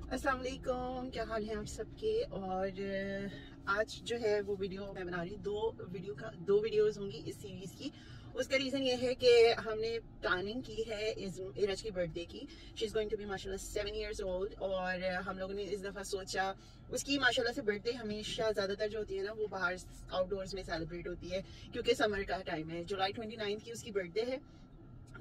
अस्सलाम वालेकुम, क्या हाल है आप सबके। और आज जो है वो वीडियो मैं बना रही हूँ। दो वीडियोस होंगी इस सीरीज की। उसका रीज़न ये है कि हमने प्लानिंग की है इरज की बर्थडे की। She is going to be माशाल्लाह 7 years old। और हम लोगों ने इस दफ़ा सोचा, उसकी माशाल्लाह से बर्थडे हमेशा ज़्यादातर जो होती है ना वो बाहर आउटडोर्स में सेलिब्रेट होती है, क्योंकि समर का टाइम है। जुलाई 29 की उसकी बर्थडे है,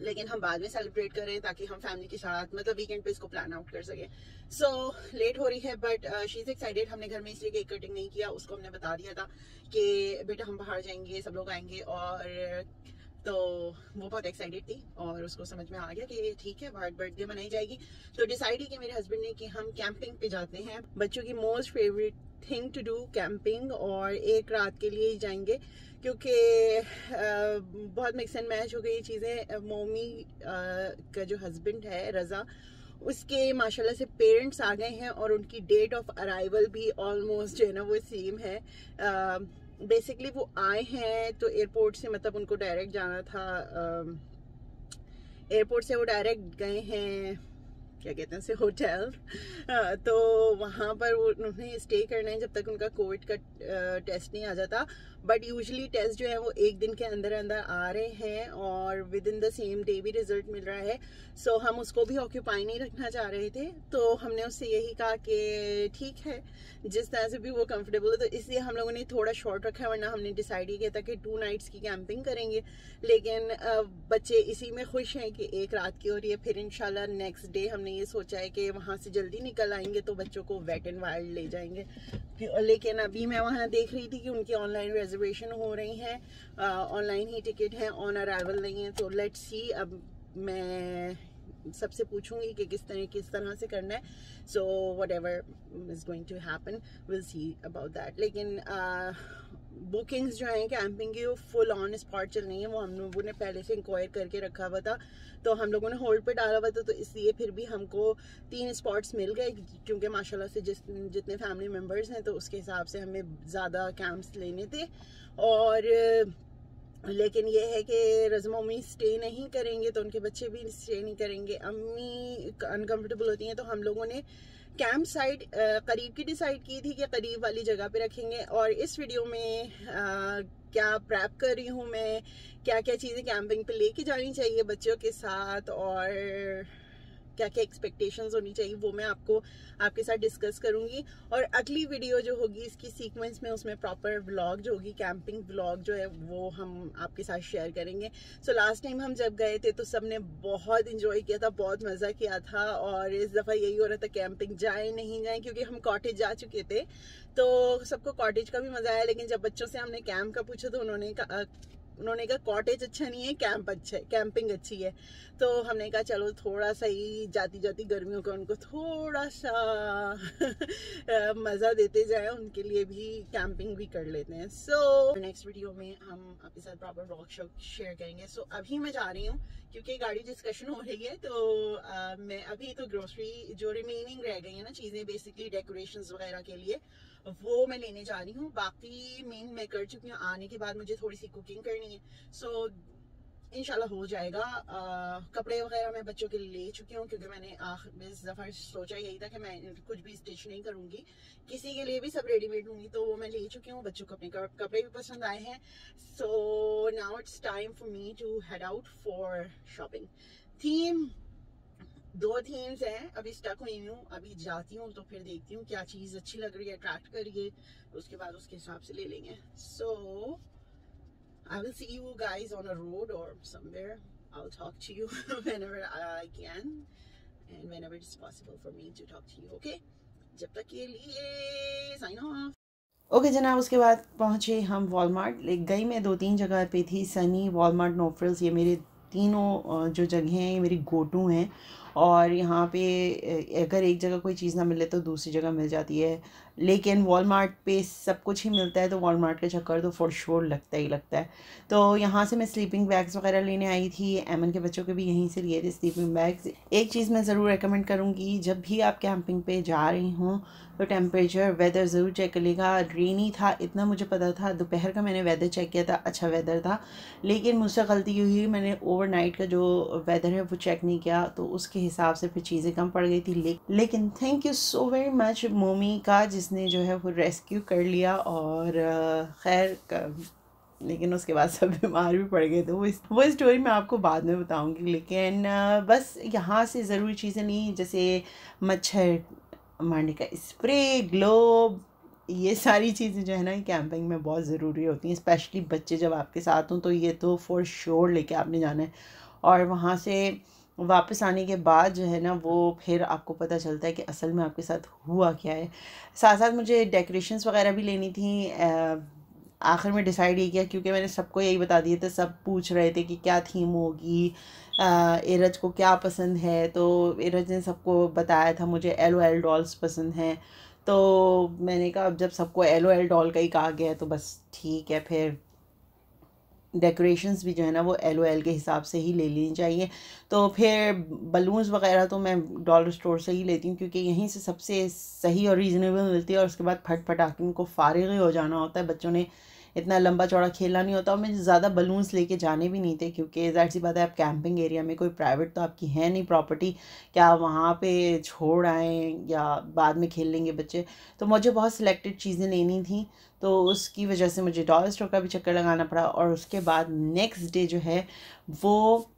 लेकिन हम बाद में सेलिब्रेट करें ताकि हम फैमिली के साथ मतलब वीकेंड पे इसको प्लान आउट कर सकें। सो लेट हो रही है, बट शी इज़ एक्साइटेड। हमने घर में इसलिए केक कटिंग नहीं किया, उसको हमने बता दिया था कि बेटा हम बाहर जाएंगे, सब लोग आएंगे। और तो वो बहुत एक्साइटेड थी और उसको समझ में आ गया कि ठीक है बाहर बर्थडे मनाई जाएगी। तो डिसाइड ही कि मेरे हस्बैंड ने कि हम कैंपिंग पे जाते हैं। बच्चों की most favourite thing to do camping, और एक रात के लिए ही जाएंगे क्योंकि बहुत मिक्स एंड मैच हो गई चीज़ें। मोमी का जो हस्बैंड है रज़ा, उसके माशाल्लाह से पेरेंट्स आ गए हैं और उनकी डेट ऑफ अराइवल भी ऑलमोस्ट जो है ना वो सेम है। बेसिकली वो आए हैं तो एयरपोर्ट से, मतलब उनको डायरेक्ट जाना था। एयरपोर्ट से वो डायरेक्ट गए हैं, क्या कहते हैं उसे, होटल। तो वहाँ पर वो उन्हें स्टे करना है जब तक उनका कोविड का टेस्ट नहीं आ जाता। बट यूजुअली टेस्ट जो है वो एक दिन के अंदर अंदर आ रहे हैं और with in the same day भी रिजल्ट मिल रहा है। सो हम उसको भी ऑक्यूपाई नहीं रखना चाह रहे थे, तो हमने उससे यही कहा कि ठीक है जिस तरह से भी वो कंफर्टेबल है। तो इसलिए हम लोगों ने थोड़ा शॉर्ट रखा है, वरना हमने डिसाइड ही किया था कि 2 nights की कैंपिंग करेंगे। लेकिन बच्चे इसी में खुश हैं कि एक रात की हो रही है। फिर इंशाल्लाह नेक्स्ट डे हमने ये सोचा है कि वहाँ से जल्दी निकल आएंगे तो बच्चों को वेट एंड वाइल्ड ले जाएंगे। लेकिन अभी मैं वहाँ देख रही थी कि उनकी ऑनलाइन रिजर्वेशन हो रही हैं, ऑनलाइन ही टिकट है, ऑन अराइवल नहीं है। तो लेट्स सी, अब मैं सबसे पूछूंगी कि किस तरह से करना है। So whatever is going to happen, will see about that. लेकिन बुकिंग्स जो हैं कैंपिंग की वो फुल ऑन स्पॉट चल रही है। वो हम लोगों ने पहले से इंक्वायर करके रखा हुआ था, तो हम लोगों ने होल्ड पे डाला हुआ था। तो इसलिए फिर भी हमको 3 स्पॉट्स मिल गए, क्योंकि माशाल्लाह से जितने फैमिली मेम्बर्स हैं तो उसके हिसाब से हमें ज़्यादा कैंप्स लेने थे। और लेकिन ये है कि रज़मा अम्मी स्टे नहीं करेंगे तो उनके बच्चे भी स्टे नहीं करेंगे। अम्मी अनकंफर्टेबल होती हैं, तो हम लोगों ने कैंप साइट करीब की डिसाइड की थी कि करीब वाली जगह पे रखेंगे। और इस वीडियो में क्या प्रेप कर रही हूँ मैं, क्या क्या चीज़ें कैंपिंग पे लेके जानी चाहिए बच्चों के साथ, और क्या क्या एक्सपेक्टेशंस होनी चाहिए, वो मैं आपके साथ डिस्कस करूंगी। और अगली वीडियो जो होगी इसकी सीक्वेंस में, उसमें प्रॉपर व्लॉग जो होगी, कैंपिंग व्लॉग जो है वो हम आपके साथ शेयर करेंगे। सो लास्ट टाइम हम जब गए थे तो सबने बहुत इंजॉय किया था, बहुत मज़ा किया था। और इस दफ़ा यही हो रहा था कैंपिंग जाए नहीं जाए, क्योंकि हम कॉटेज जा चुके थे तो सबको कॉटेज का भी मज़ा आया। लेकिन जब बच्चों से हमने कैंप का पूछा तो उन्होंने कहा कॉटेज अच्छा नहीं है, कैंप अच्छा है, कैंपिंग अच्छी है। तो हमने कहा चलो थोड़ा सा ही जाती जाती गर्मियों का उनको थोड़ा सा मज़ा देते जाए, उनके लिए भी कैंपिंग भी कर लेते हैं। सो नेक्स्ट वीडियो में हम आपके साथ प्रॉपर व्लॉग शेयर करेंगे। सो अभी मैं जा रही हूँ क्योंकि गाड़ी डिस्कशन हो रही है। तो मैं अभी तो ग्रोसरी जो रिमेनिंग रह गई है ना चीज़ें, बेसिकली डेकोरेशंस वगैरह के लिए, वो मैं लेने जा रही हूँ। बाकी मेन मैं कर चुकी हूँ। आने के बाद मुझे थोड़ी सी कुकिंग करनी है, सो इंशाल्लाह हो जाएगा। कपड़े वगैरह मैं बच्चों के लिए ले चुकी हूँ, क्योंकि मैंने इस दफ़ा सोचा यही था कि मैं कुछ भी स्टिच नहीं करूँगी, किसी के लिए भी सब रेडीमेड लूँगी। तो वो मैं ले चुकी हूँ, बच्चों को अपने कपड़े भी पसंद आए हैं। So now it's time for me to head out for shopping. Theme 2 themes हैं, अभी स्टक हुई हूँ, अभी जाती हूँ तो फिर देखती हूँ क्या चीज़ अच्छी लग रही है, अट्रैक्ट कर रही है, उसके बाद उसके हिसाब से ले लेंगे। सो I will see you guys on a road or somewhere. I'll talk to you whenever I can and whenever it's possible for me to talk to you. Okay? जब तक के लिए sign off. ओके जनाब, उसके बाद पहुँचे हम Walmart. गई मैं 2-3 जगह पे थी, सनी, वॉलमार्ट, नो फ्रिल्स, ये मेरे तीनों जो जगह हैं ये मेरी गो टू हैं। और यहाँ पे अगर एक जगह कोई चीज़ ना मिले तो दूसरी जगह मिल जाती है, लेकिन वॉलमार्ट पे सब कुछ ही मिलता है, तो वॉलमार्ट का चक्कर तो फॉर श्योर लगता ही लगता है। तो यहाँ से मैं स्लीपिंग बैग्स वगैरह लेने आई थी, एमन के बच्चों के भी यहीं से लिए थे स्लीपिंग बैग्स। एक चीज़ मैं ज़रूर रेकमेंड करूँगी, जब भी आप कैंपिंग पे जा रही हूँ तो टेम्परेचर, वेदर ज़रूर चेक करिएगा। रेनी था इतना मुझे पता था, दोपहर का मैंने वेदर चेक किया था, अच्छा वेदर था। लेकिन मुझसे गलती हुई, मैंने ओवरनाइट का जो वेदर है वो चेक नहीं किया, तो उसके हिसाब से फिर चीज़ें कम पड़ गई थी। लेकिन thank you so very much मोमी का, जिसने जो है वो रेस्क्यू कर लिया। और खैर लेकिन उसके बाद सब बीमार भी पड़ गए, तो वो स्टोरी मैं आपको बाद में बताऊंगी। लेकिन बस यहाँ से ज़रूरी चीज़ें नहीं, जैसे मच्छर मारने का स्प्रे, ग्लोब, ये सारी चीज़ें जो है ना कैंपिंग में बहुत ज़रूरी होती हैं। स्पेशली बच्चे जब आपके साथ हों तो ये तो फॉर श्योर लेके आपने जाना है। और वहाँ से वापस आने के बाद जो है ना वो फिर आपको पता चलता है कि असल में आपके साथ हुआ क्या है। साथ साथ मुझे डेकोरेशंस वगैरह भी लेनी थी। आखिर में डिसाइड ये किया, क्योंकि मैंने सबको यही बता दिए थे, सब पूछ रहे थे कि क्या थीम होगी, एरज को क्या पसंद है। तो एरज ने सबको बताया था मुझे LOL डॉल्स पसंद हैं। तो मैंने कहा अब जब सबको LOL डॉल का ही कहा गया है तो बस ठीक है, फिर डेकोरेशंस भी जो है ना वो LOL के हिसाब से ही ले लेनी चाहिए। तो फिर बलून्स वगैरह तो मैं डॉलर स्टोर से ही लेती हूँ, क्योंकि यहीं से सबसे सही और रीज़नेबल मिलती है। और उसके बाद फट फटाके उनको फारिग ही हो जाना होता है, बच्चों ने इतना लंबा चौड़ा खेलना नहीं होता। और मुझे ज़्यादा बलून्स लेके जाने भी नहीं थे, क्योंकि ज़ाहिर सी बात है आप कैंपिंग एरिया में, कोई प्राइवेट तो आपकी है नहीं प्रॉपर्टी, क्या वहाँ पे छोड़ आएँ या बाद में खेल लेंगे बच्चे। तो मुझे बहुत सिलेक्टेड चीज़ें लेनी थी, तो उसकी वजह से मुझे डॉलर स्टोर का भी चक्कर लगाना पड़ा। और उसके बाद नेक्स्ट डे जो है वो,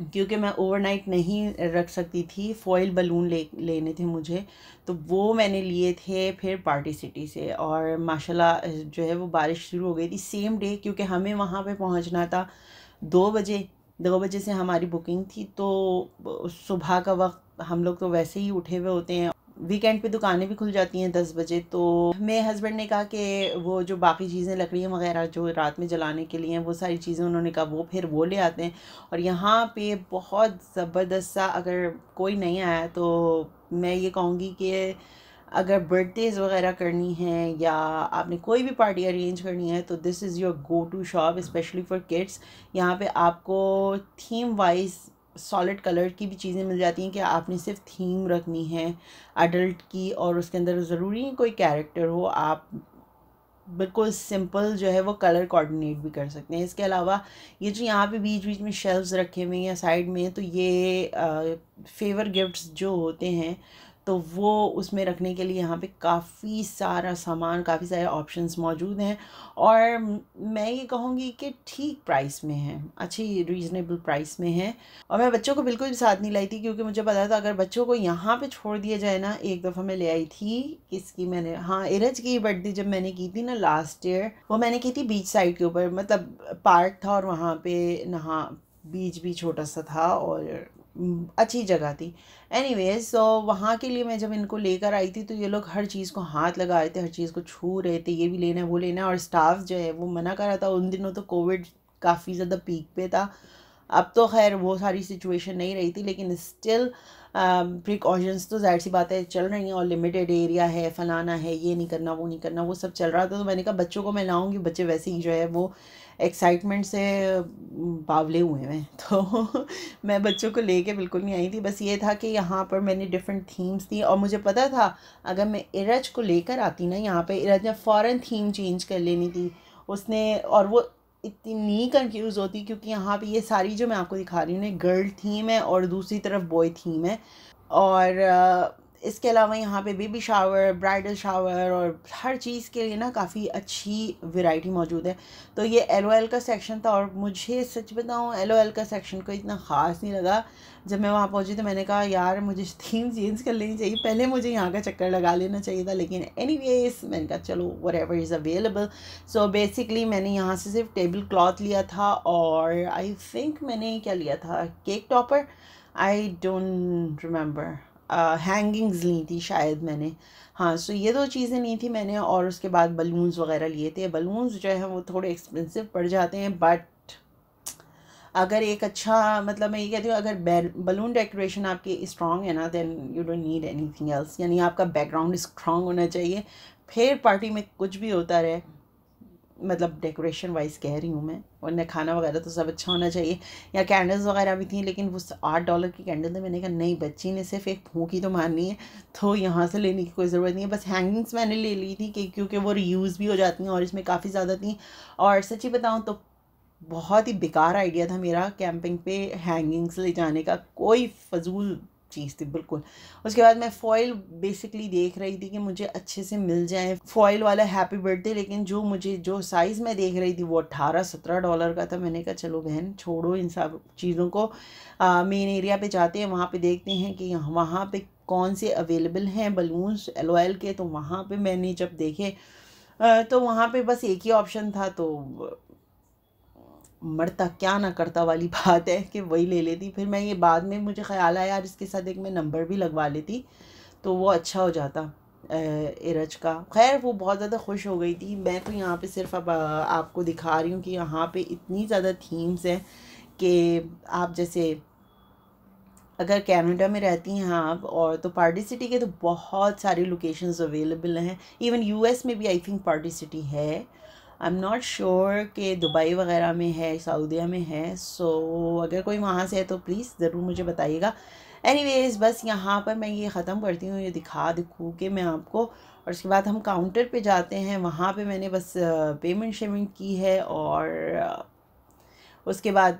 क्योंकि मैं ओवरनाइट नहीं रख सकती थी, फॉइल बलून लेने थे मुझे, तो वो मैंने लिए थे फिर पार्टी सिटी से। और माशाल्लाह जो है वो बारिश शुरू हो गई थी सेम डे, क्योंकि हमें वहाँ पे पहुँचना था 2 बजे से हमारी बुकिंग थी। तो सुबह का वक्त हम लोग तो वैसे ही उठे हुए होते हैं, वीकेंड पे दुकानें भी खुल जाती हैं 10 बजे। तो मेरे हस्बैंड ने कहा कि वो जो बाकी चीज़ें लकड़ियाँ वगैरह जो रात में जलाने के लिए हैं, वो सारी चीज़ें उन्होंने कहा वो फिर वो ले आते हैं। और यहाँ पे बहुत ज़बरदस्त सा, अगर कोई नहीं आया तो मैं ये कहूँगी कि अगर बर्थडेज़ वगैरह करनी है या आपने कोई भी पार्टी अरेंज करनी है तो this is your go to shop, specially for kids. यहाँ पे आपको थीम वाइज सॉलिड कलर की भी चीज़ें मिल जाती हैं कि आपने सिर्फ थीम रखनी है अडल्ट की, और उसके अंदर ज़रूरी नहीं कोई कैरेक्टर हो, आप बिल्कुल सिंपल जो है वो कलर कोऑर्डिनेट भी कर सकते हैं। इसके अलावा ये जो यहाँ पे बीच बीच में शेल्व्स रखे हुए हैं या साइड में, तो ये फेवर गिफ्ट्स जो होते हैं तो वो उसमें रखने के लिए यहाँ पे काफ़ी सारा सामान, काफ़ी सारे ऑप्शंस मौजूद हैं। और मैं ये कहूँगी कि ठीक प्राइस में है, अच्छी रीज़नेबल प्राइस में है। और मैं बच्चों को बिल्कुल भी साथ नहीं लाई थी, क्योंकि मुझे पता था अगर बच्चों को यहाँ पे छोड़ दिया जाए ना। एक दफ़ा मैं ले आई थी, किसकी मैंने, हाँ इरज की बर्थडे जब मैंने की थी ना लास्ट ईयर, वो मैंने की थी बीच साइड के ऊपर, मतलब पार्क था और वहाँ पे नहा, बीच भी छोटा सा था और अच्छी जगह थी। एनीवेज, तो वहाँ के लिए मैं जब इनको लेकर आई थी तो ये लोग हर चीज़ को हाथ लगा रहे थे, हर चीज़ को छू रहे थे, ये भी लेना है वो लेना है। और स्टाफ जो है वो मना कर रहा था। उन दिनों तो कोविड काफ़ी ज़्यादा पीक पे था, अब तो खैर वो सारी सिचुएशन नहीं रही थी, लेकिन स्टिल प्रिकॉशंस तो जाहिर सी बात है चल रही हैं। और लिमिटेड एरिया है, फलाना है, ये नहीं करना वो नहीं करना, वो सब चल रहा था। तो मैंने कहा बच्चों को मैं लाऊंगी, बच्चे वैसे ही जो है वो एक्साइटमेंट से बावले हुए हैं। तो मैं बच्चों को लेके बिल्कुल नहीं आई थी। बस ये था कि यहाँ पर मैंने डिफरेंट थीम्स थी और मुझे पता था अगर मैं इरज को लेकर आती ना यहाँ पे, इरज ने फ़ौरन थीम चेंज कर लेनी थी उसने। और वो इतनी कंफ्यूज होती, क्योंकि यहाँ पे ये सारी जो मैं आपको दिखा रही हूँ ना, गर्ल थीम है और दूसरी तरफ बॉय थीम है। और इसके अलावा यहाँ पे बेबी शावर, ब्राइडल शावर और हर चीज़ के लिए ना काफ़ी अच्छी वैरायटी मौजूद है। तो ये LOL का सेक्शन था और मुझे सच बताऊँ LOL का सेक्शन को इतना ख़ास नहीं लगा। जब मैं वहाँ पहुँची तो मैंने कहा यार मुझे थीम चेंज कर लेनी चाहिए, पहले मुझे यहाँ का चक्कर लगा लेना चाहिए था। लेकिन एनीवेज मैंने कहा चलो whatever is available. So basically मैंने यहाँ से सिर्फ टेबल क्लॉथ लिया था और आई थिंक मैंने क्या लिया था, cake topper, I don't remember, hangings ली थी शायद मैंने, हाँ। सो ये 2 चीज़ें ली थी मैंने। और उसके बाद बलून्स वगैरह लिए थे। बलून्स जो है वो थोड़े एक्सपेंसिव पड़ जाते हैं, बट अगर एक अच्छा, मतलब मैं ये कहती हूँ अगर बलून डेकोरेशन आपकी स्ट्रॉन्ग है ना, then you don't need anything else. यानी आपका बैकग्राउंड स्ट्रॉन्ग होना चाहिए, फिर पार्टी में कुछ भी होता रहे, मतलब डेकोरेशन वाइज कह रही हूँ मैं। और खाना वगैरह तो सब अच्छा होना चाहिए। या कैंडल्स वगैरह भी थी, लेकिन वो $8 की कैंडल थी। मैंने कहा नहीं, बच्ची ने सिर्फ एक फूंक ही तो मारनी है, तो यहाँ से लेने की कोई ज़रूरत नहीं है। बस हैंगिंग्स मैंने ले ली थी कि क्योंकि वो रीयूज़ भी हो जाती हैं और इसमें काफ़ी ज़्यादा थी। और सच्ची बताऊँ तो बहुत ही बेकार आइडिया था मेरा कैंपिंग पे हैंगिंग्स ले जाने का, कोई फजूल चीज़ थी बिल्कुल। उसके बाद मैं फ़ॉइल बेसिकली देख रही थी कि मुझे अच्छे से मिल जाए फ़ॉइल वाला हैप्पी बर्थडे, लेकिन जो साइज़ मैं देख रही थी वो $18-17 का था। मैंने कहा चलो बहन छोड़ो इन सब चीज़ों को, मेन एरिया पे जाते हैं, वहाँ पे देखते हैं कि वहाँ पे कौन से अवेलेबल हैं बलून्स LOL के। तो वहाँ पे मैंने जब देखे तो वहाँ पे बस एक ही ऑप्शन था, तो मरता क्या ना करता वाली बात है कि वही ले लेती। फिर मैं ये बाद में मुझे ख्याल आया यार इसके साथ एक मैं नंबर भी लगवा लेती तो वो अच्छा हो जाता इरज का। खैर वो बहुत ज़्यादा खुश हो गई थी। मैं तो यहाँ पे सिर्फ अब आपको दिखा रही हूँ कि यहाँ पे इतनी ज़्यादा थीम्स हैं कि आप जैसे अगर कनाडा में रहती हैं आप और तो पार्टी सिटी के तो बहुत सारी लोकेशंस अवेलेबल हैं। इवन US में भी आई थिंक पार्टी सिटी है। आई एम नॉट श्योर कि दुबई वगैरह में है, सऊदीया में है। सो अगर कोई वहाँ से है तो प्लीज़ ज़रूर मुझे बताइएगा। एनीवेज़ बस यहाँ पर मैं ये ख़त्म करती हूँ, ये दिखूँ कि मैं आपको, और उसके बाद हम काउंटर पे जाते हैं। वहाँ पे मैंने बस पेमेंट शेमेंट की है और उसके बाद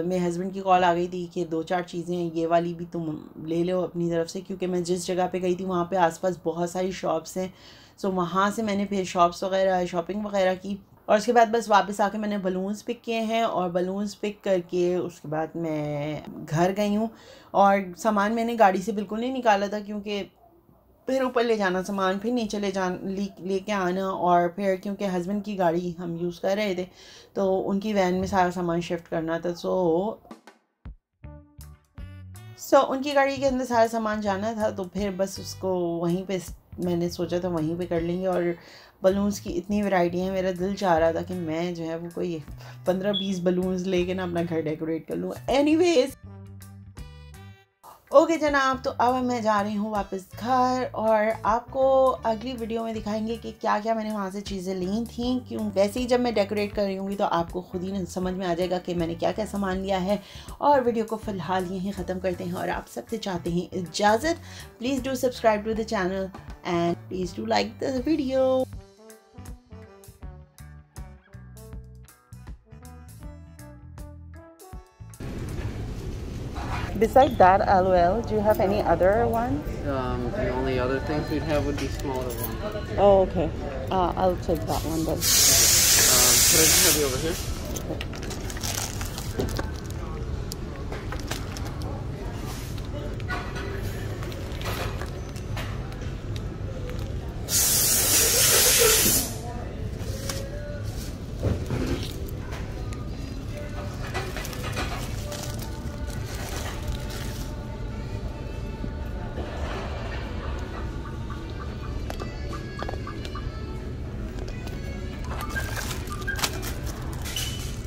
मेरे हस्बैंड की कॉल आ गई थी कि 2-4 चीज़ें ये वाली भी तुम ले लो अपनी तरफ से, क्योंकि मैं जिस जगह पे गई थी वहाँ पे आसपास बहुत सारी शॉप्स हैं। सो वहाँ से मैंने फिर शॉपिंग वगैरह की और उसके बाद बस वापस आके मैंने बलून्स पिक किए हैं और बलून्स पिक करके उसके बाद मैं घर गई हूँ। और सामान मैंने गाड़ी से बिल्कुल नहीं निकाला था क्योंकि फिर ऊपर ले जाना सामान, फिर नीचे लेके आना, और फिर क्योंकि हस्बैंड की गाड़ी हम यूज़ कर रहे थे तो उनकी वैन में सारा सामान शिफ्ट करना था। सो उनकी गाड़ी के अंदर सारा सामान जाना था, तो फिर बस उसको वहीं पे मैंने सोचा था वहीं पे कर लेंगे। और बलून्स की इतनी वैरायटी है, मेरा दिल चाह रहा था कि मैं जो है वो कोई 15-20 बलून्स लेके ना अपना घर डेकोरेट कर लूँ। एनीवेज ओके जनाब, तो अब मैं जा रही हूँ वापस घर और आपको अगली वीडियो में दिखाएंगे कि क्या क्या मैंने वहाँ से चीज़ें ली थी। क्यों वैसे ही जब मैं डेकोरेट कर रही हूँगी तो आपको खुद ही समझ में आ जाएगा कि मैंने क्या क्या सामान लिया है। और वीडियो को फ़िलहाल यहीं ख़त्म करते हैं और आप सबसे चाहते हैं इजाज़त। Please do subscribe to the channel and please do like the video. Besides that, LOL, do you have any other ones? The only other things we'd have would be smaller ones. Oh, okay. I'll take that one then. Could I just have you over here?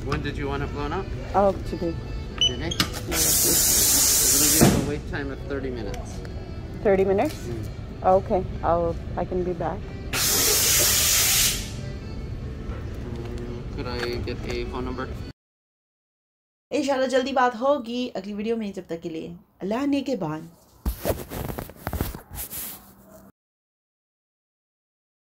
When did you want it blown up? Oh, today. Today? It'll give you a wait time of 30 minutes. 30 minutes? Okay, I can be back. Could I get a phone number? इंशाल्लाह जल्दी बात होगी अगली video में। जब तक के लिए अल्लाह ने के बाद।